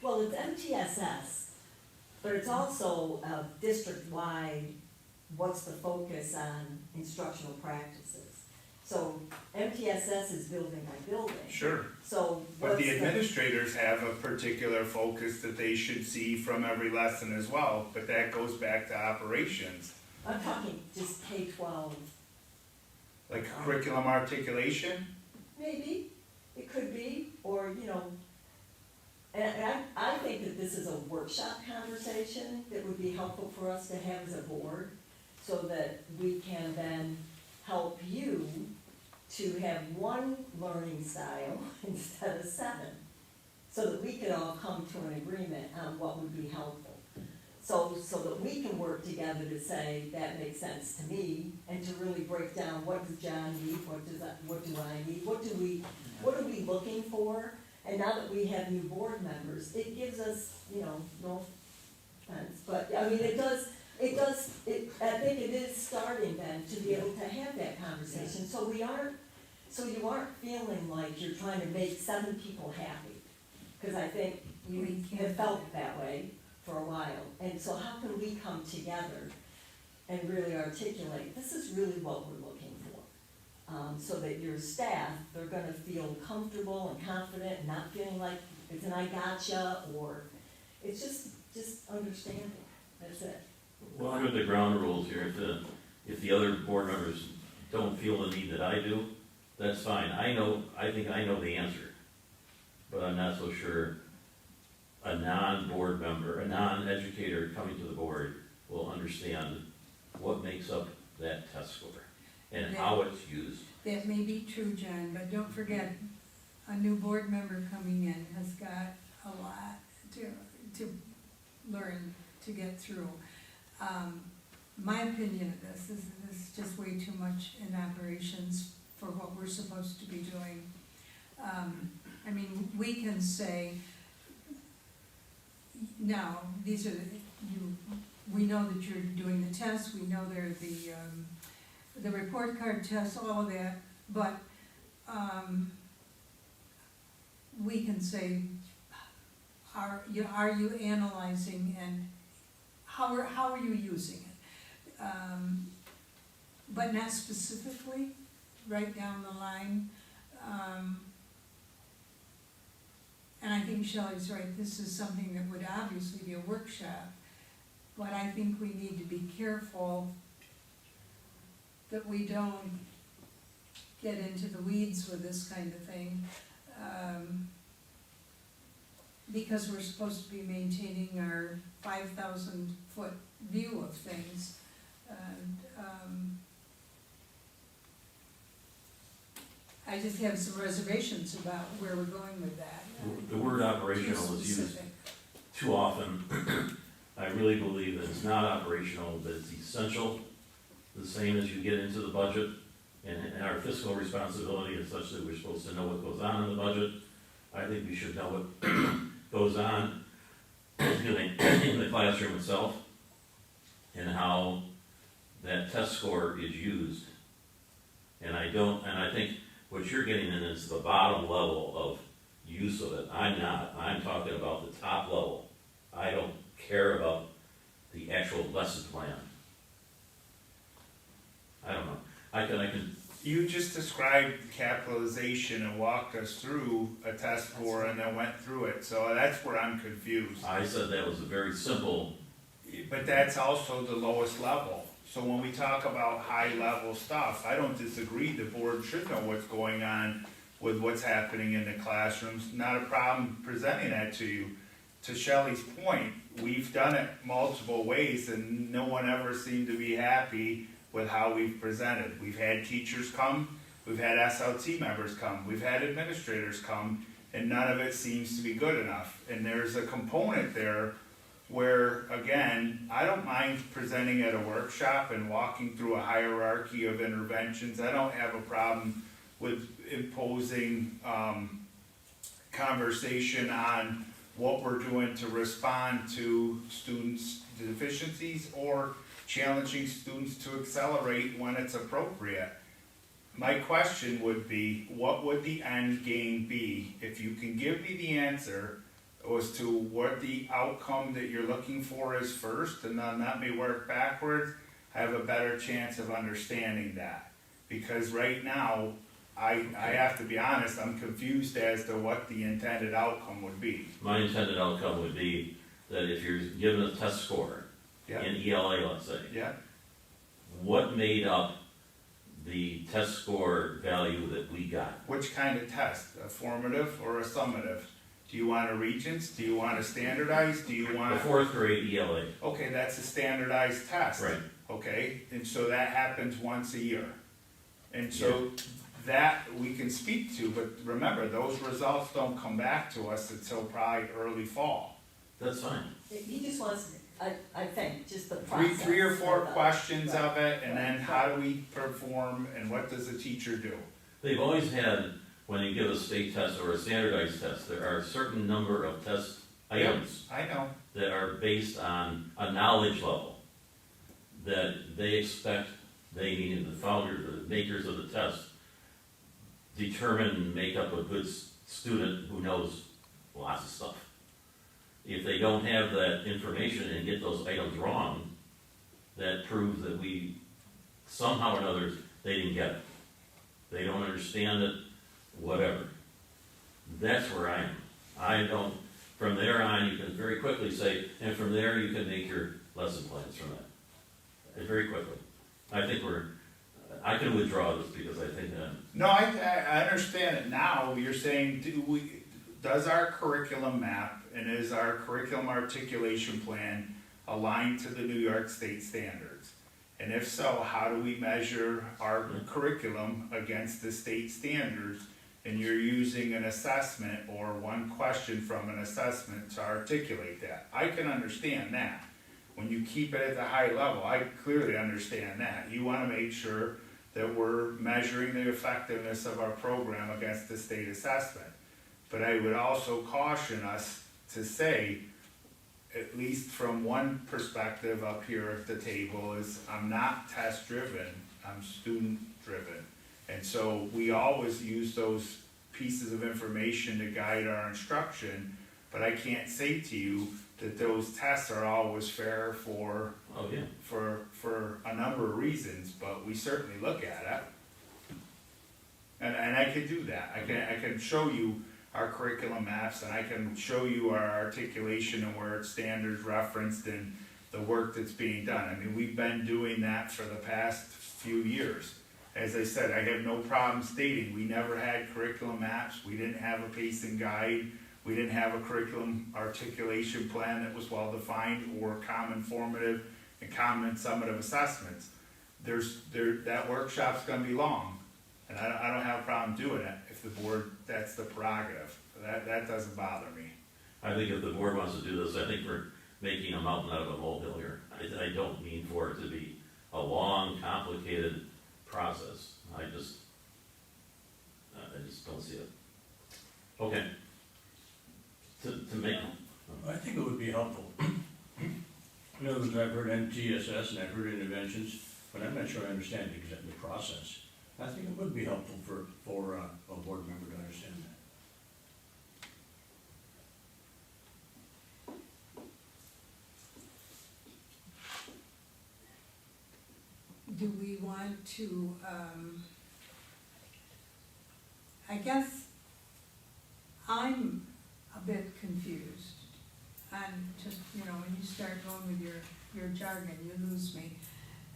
Well, it's MTSS, but it's also district-wide, what's the focus on instructional practices? So MTSS is building by building. Sure. So But what's the administrators have a particular focus that they should see from every lesson as well, but that goes back to operations. I'm talking just K-12, Like curriculum articulation, maybe, it could be, or, you know, and I think that this is a workshop conversation that would be helpful for us to have as a board, so that we can then help you to have one learning style instead of 7, so that we could all come to an agreement on what would be helpful. So that we can work together to say, that makes sense to me, and to really break down, what does John need, what do I need, what are we looking for? And now that we have new board members, it gives us, you know, no offense, but, I mean, I think it is starting then to be able to have that conversation, so you aren't feeling like you're trying to make 7 people happy. Cause I think you We can't. have felt that way for a while, and so how can we come together and really articulate, this is really what we're looking for? So that your staff, they're gonna feel comfortable and confident, and not feeling like it's an I gotcha, or, it's just understanding, that's it. Well, under the ground rules here, if the other board members don't feel the need that I do, that's fine. I think I know the answer. But I'm not so sure a non-board member, a non-educator coming to the board will understand what makes up that test score and how it's used. That may be true, John, but don't forget, a new board member coming in has got a lot to learn, to get through. My opinion of this is just way too much in operations for what we're supposed to be doing. I mean, we can say, now, these are, we know that you're doing the tests, we know they're the report card tests, all of that, but, we can say, are you analyzing and how are you using it? But not specifically, right down the line. And I think Shelley's right, this is something that would obviously be a workshop, but I think we need to be careful that we don't get into the weeds with this kind of thing. Because we're supposed to be maintaining our 5,000-foot view of things. And, I just have some reservations about where we're going with that. The word operational Too is used specific. too often. I really believe that it's not operational, but it's essential. The same as you get into the budget and our fiscal responsibility is such that we're supposed to know what goes on in the budget. I think we should know what goes on in the classroom itself and how that test score is used. And I think what you're getting in is the bottom level of use of it. I'm talking about the top level. I don't care about the actual lesson plan. I don't know. I can. You just described capitalization and walked us through a test score and then went through it, so that's where I'm confused. I said that was a very simple. But that's also the lowest level. So when we talk about high level stuff, I don't disagree, the board should know what's going on with what's happening in the classrooms. Not a problem presenting that to you. To Shelley's point, we've done it multiple ways and no one ever seemed to be happy with how we've presented. We've had teachers come, we've had SLT members come, we've had administrators come, and none of it seems to be good enough. And there's a component there where, again, I don't mind presenting at a workshop and walking through a hierarchy of interventions. I don't have a problem with imposing conversation on what we're doing to respond to students' deficiencies or challenging students to accelerate when it's appropriate. My question would be, what would the end game be? If you can give me the answer as to what the outcome that you're looking for is first, and then that may work backwards, I have a better chance of understanding that. Because right now, I have to be honest, I'm confused as to what the intended outcome would be. My intended outcome would be that if you're given a test score in ELA, let's say, what made up the test score value that we got? Which kind of test? A formative or a summative? Do you want a Regents? Do you want a standardized? Do you want The fourth grade ELA. Okay, that's a standardized test. Right. Okay, and so that happens once a year. And so that we can speak to, but remember, those results don't come back to us until probably early fall. That's fine. He just wants, I think, just the process. Three or four of the- questions of it, and then Right. how do we perform, and what does the teacher do? They've always had, when you give a state test or a standardized test, there are a certain number of test items I know. that are based on a knowledge level that they expect, they meaning the founder, the makers of the test, determine and make up a good student who knows lots of stuff. If they don't have that information and get those items wrong, that proves that we, somehow or another, they didn't get it. They don't understand it, whatever. That's where I am. I don't, from there on, you can very quickly say, and from there you can make your lesson plans from that. And very quickly. I think I can withdraw this because I think that. No, I understand it now. You're saying, does our curriculum map and is our curriculum articulation plan aligned to the New York State standards? And if so, how do we measure our curriculum against the state standards? And you're using an assessment or one question from an assessment to articulate that. I can understand that. When you keep it at the high level, I clearly understand that. You want to make sure that we're measuring the effectiveness of our program against the state assessment. But I would also caution us to say, at least from one perspective up here at the table, is I'm not test driven, I'm student driven. And so we always use those pieces of information to guide our instruction, but I can't say to you that those tests are always fair for a number of reasons, but we certainly look at it. And I can do that. I can show you our curriculum maps, and I can show you our articulation and where it's standards referenced and the work that's being done. I mean, we've been doing that for the past few years. As I said, I have no problem stating we never had curriculum maps, we didn't have a pacing guide, we didn't have a curriculum articulation plan that was well-defined or common formative and common summative assessments. That workshop's gonna be long, and I don't have a problem doing it if the board, that's the prerogative. That doesn't bother me. I think if the board wants to do this, I think we're making a mountain out of a molehill here. I don't mean for it to be a long, complicated process. I just don't see it. Okay. To make. I think it would be helpful. In other words, I've heard MTSS and I've heard interventions, but I'm not sure I understand the process. I think it would be helpful for a board member to understand that. Do we want to, I guess I'm a bit confused. And just, when you start going with your jargon, you lose me.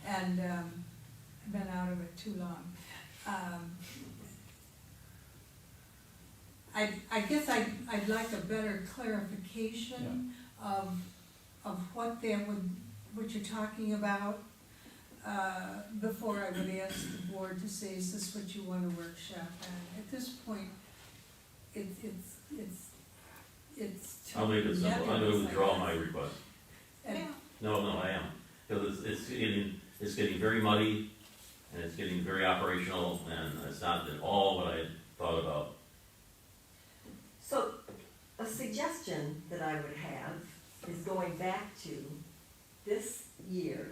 And I've been out of it too long. I guess I'd like a better clarification of what what you're talking about, before I would ask the board to say, is this what you want to workshop? And at this point, it's too I'll make it simple. I'm gonna nebulous, withdraw my request. And No, I am. Because it's getting very muddy, and it's getting very operational, and it's not at all what I had thought about. So, a suggestion that I would have is going back to this year,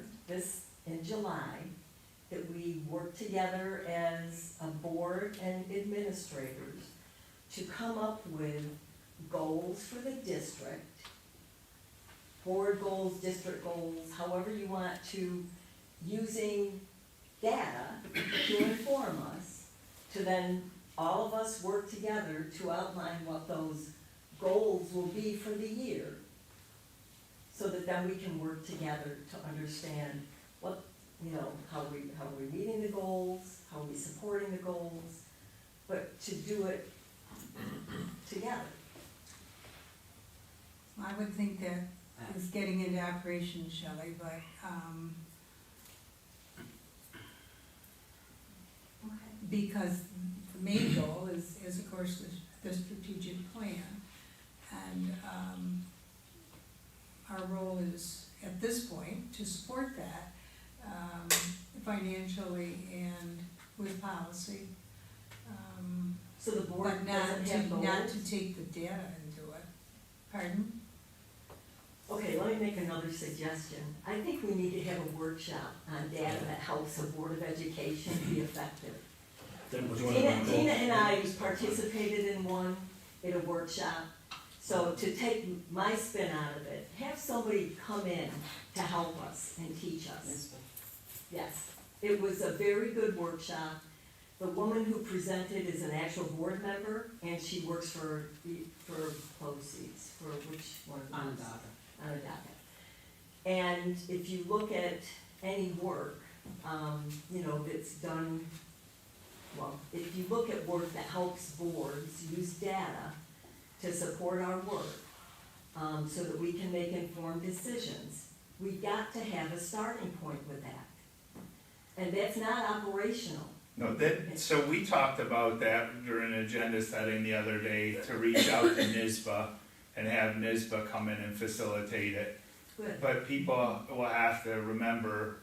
in July, that we work together as a board and administrators to come up with goals for the district, board goals, district goals, however you want to, using data to inform us, to then all of us work together to outline what those goals will be for the year, so that then we can work together to understand what, how are we meeting the goals, how are we supporting the goals, but to do it together. I would think that is getting into operation, Shelley, but, because the main goal is of course the strategic plan. And, our role is, at this point, to support that, financially and with policy. So the board But doesn't have goals? not to take the data into it. Pardon? Okay, let me make another suggestion. I think we need to have a workshop on data that helps the Board of Education be effective. That was one of my goals. Tina and I participated in one, in a workshop, So to take my spin out of it, have somebody come in to help us and teach us. Yes, it was a very good workshop. The woman who presented is an actual board member, and she works for BOCES, for which one? Onondaga. And if you look at any work, that's done, well, if you look at work that helps boards use data to support our work, so that we can make informed decisions, we got to have a starting point with that. And that's not operational. No, so we talked about that during agenda setting the other day, to reach out to NISBA and have NISBA come in and facilitate it. Good. But people will have to remember,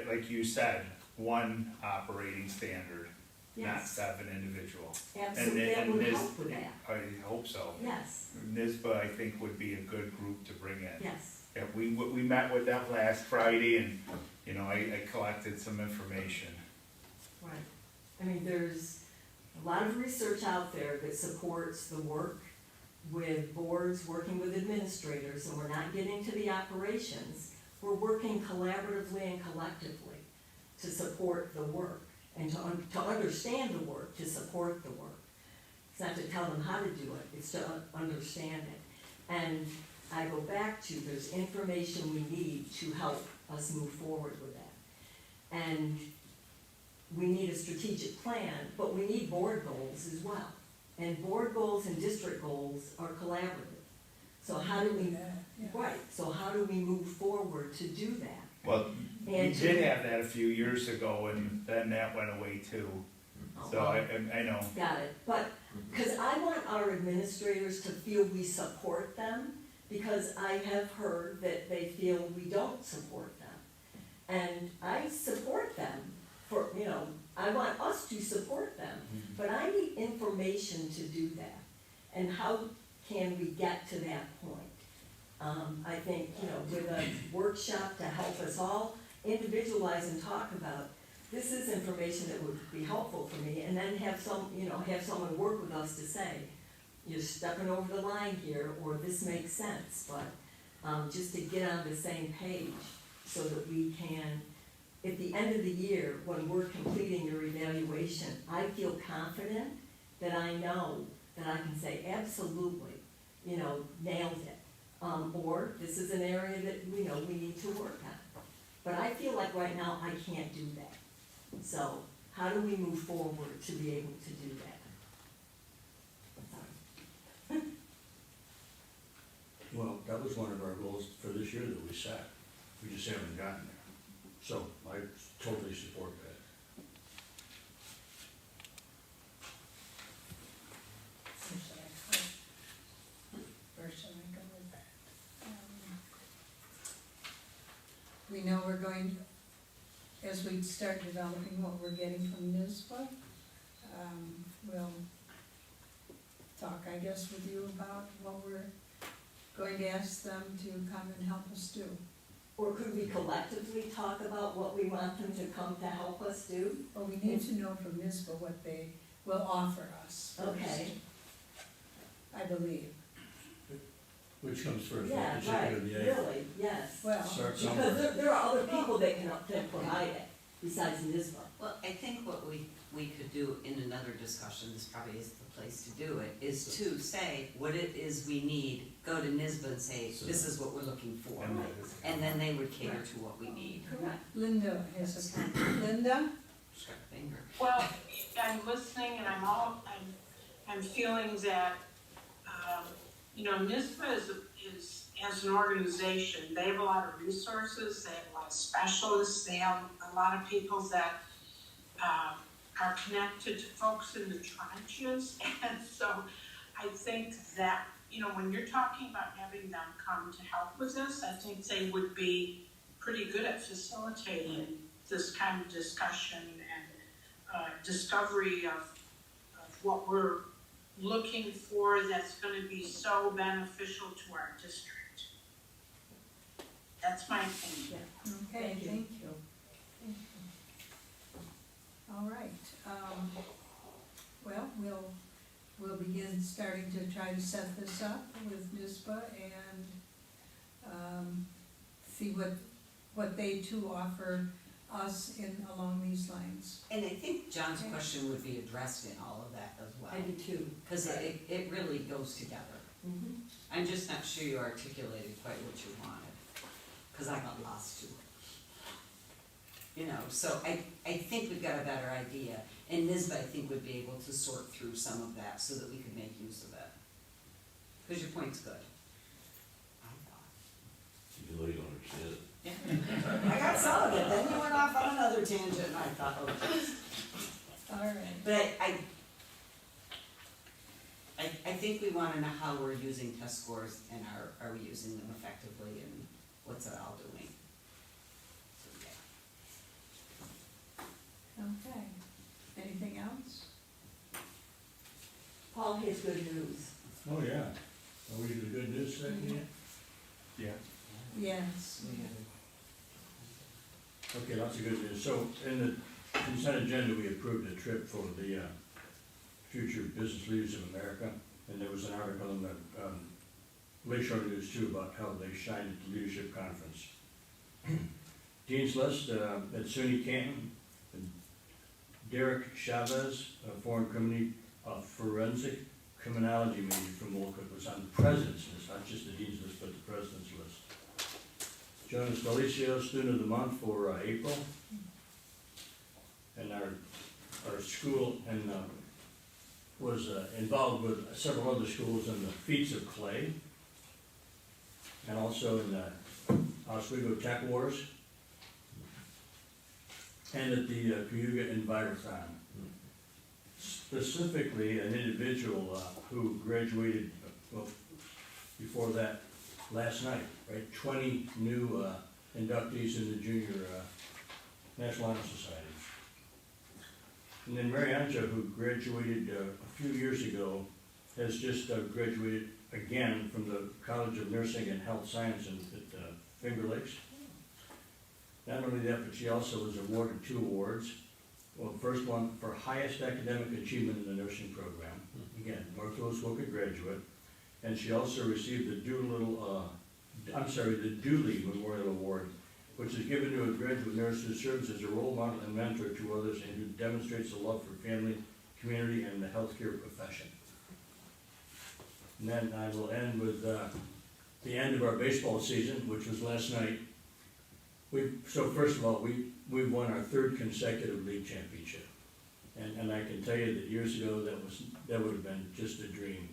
like you said, one operating standard, not Yes, 7 individual. absolutely, that and would this- help with that. I hope so. Yes, NISBA, I think, would be a good group to bring in. yes. Yeah, we met with them last Friday, and, I collected some information. Right. I mean, there's a lot of research out there that supports the work with boards, working with administrators, and we're not getting to the operations. We're working collaboratively and collectively to support the work and to understand the work, to support the work. It's not to tell them how to do it, it's to understand it. And I go back to, there's information we need to help us move forward with that. And we need a strategic plan, but we need board goals as well. And board goals and district goals are collaborative. So how do we, Yeah. right, so how do we move forward to do that? Well, we And did have that a few years ago, and then that went away too. So I know. Got it, but, because I want our administrators to feel we support them, because I have heard that they feel we don't support them. And I support them for, I want us to support them, but I need information to do that. And how can we get to that point? I think, with a workshop to help us all individualize and talk about, this is information that would be helpful for me, and then have someone work with us to say, you're stepping over the line here, or this makes sense, but just to get on the same page so that we can, at the end of the year, when we're completing your evaluation, I feel confident that I know that I can say, absolutely, nailed it. Or this is an area that, we need to work on. But I feel like right now I can't do that. So how do we move forward to be able to do that? Sorry. Well, that was one of our goals for this year that we set. We just haven't gotten there. So I totally support that. Where shall I go with that? We know we're going, as we start developing what we're getting from NISBA, we'll talk, I guess, with you about what we're going to ask them to come and help us do. Or could we collectively talk about what we want them to come to help us do? Well, we need to know from NISBA what they will offer us first, Okay. I believe. Which comes first, Yeah, the chicken right, or the egg? really, yes. Well, Start Because somewhere. there are other people that can provide it besides NISBA. Well, I think what we could do in another discussion, this probably is the place to do it, is to say what it is we need, go to NISBA and say, this is what we're looking for. And then they would cater to what we need. Correct. Linda has a comment. Linda? Strike a finger. Well, I'm listening and I'm feeling that, NISBA is, as an organization, they have a lot of resources, they have a lot of specialists, they have a lot of people that, are connected to folks in the trenches. And so I think that, when you're talking about having them come to help with this, I think they would be pretty good at facilitating this kind of discussion and discovery of what we're looking for that's going to be so beneficial to our district. That's my opinion. Okay, Thank you. thank you. All right, well, we'll we'll begin starting to try to set this up with NISBA and, see what they too offer us along these lines. And I think John's question would be addressed in all of that as well. I do too. Cause it really goes together. Mhm. I'm just not sure you articulated quite what you wanted, cause I got lost too. You know, so I think we've got a better idea, and NISBA, I think, would be able to sort through some of that so that we could make use of it. Cause your point's good. I thought. You know you don't understand it. I got some of it, then you went off on another tangent, and I thought, oh, geez. All right. But I think we wanna know how we're using test scores, and are we using them effectively, and what's it all doing? So, yeah. Okay. Anything else? Paul has good news. Oh, yeah. Are we to the good news section yet? Yeah. Yes. Okay, lots of good news. So in the consent agenda, we approved a trip for the Future Business Leaders of America. And there was an article in the Lakeshore News too about how they shined at the leadership conference. Dean's List at SUNY Canton, Derek Chavez, a forensic criminology major from Wolcott, was on the president's list, not just the Dean's List, but the president's list. Jonas Delicio, Student of the Month for April. And our school was involved with several other schools in the Feats of Clay, and also in the Oswego Tech Wars, and at the Cayuga Envirothon. Specifically, an individual who graduated, well, before that, last night, right? 20 new inductees in the Junior National Honor Society. And then Mary Anja, who graduated a few years ago, has just graduated again from the College of Nursing and Health Sciences at Finger Lakes. Not only that, but she also was awarded 2 awards. Well, the first one for highest academic achievement in the nursing program. Again, North Rose-Wolcott graduate. And she also received the Dooley Memorial Award, which is given to a graduate nurse who serves as a role model and mentor to others and who demonstrates a love for family, community, and the healthcare profession. And then I will end with the end of our baseball season, which was last night. So first of all, we won our 3rd consecutive league championship. And I can tell you that years ago, that would have been just a dream.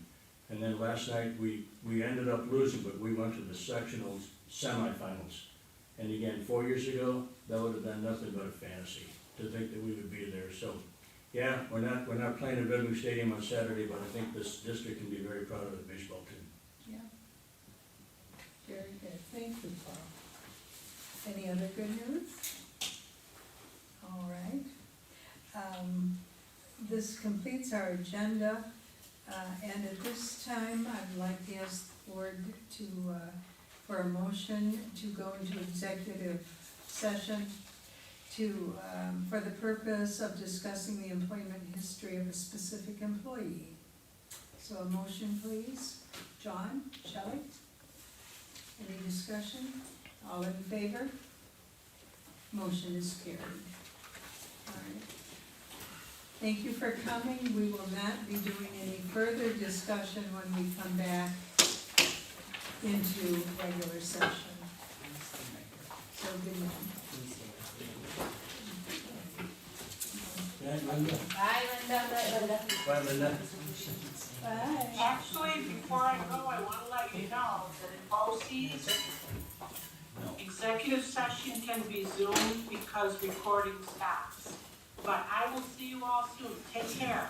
And then last night, we ended up losing, but we went to the sectionals semifinals. And again, 4 years ago, that would have been nothing but a fantasy to think that we would be there. So, yeah, we're not playing at Red Wing Stadium on Saturday, but I think this district can be very proud of the baseball team. Yeah. Very good. Thank you, Paul. Any other good news? All right. This completes our agenda, and at this time, I'd like to ask the board for a motion to go into executive session for the purpose of discussing the employment history of a specific employee. So a motion, please. John, Shelley? Any discussion? All in favor? Motion is carried. All right. Thank you for coming. We will not be doing any further discussion when we come back into regular session. So good night. Bye, Linda. Bye, Linda. Bye, Linda. Bye, Linda. Bye. Actually, before I go, I wanna let you know that in BOCES, executive session can be Zoomed because recording stops. But I will see you all soon. Take care.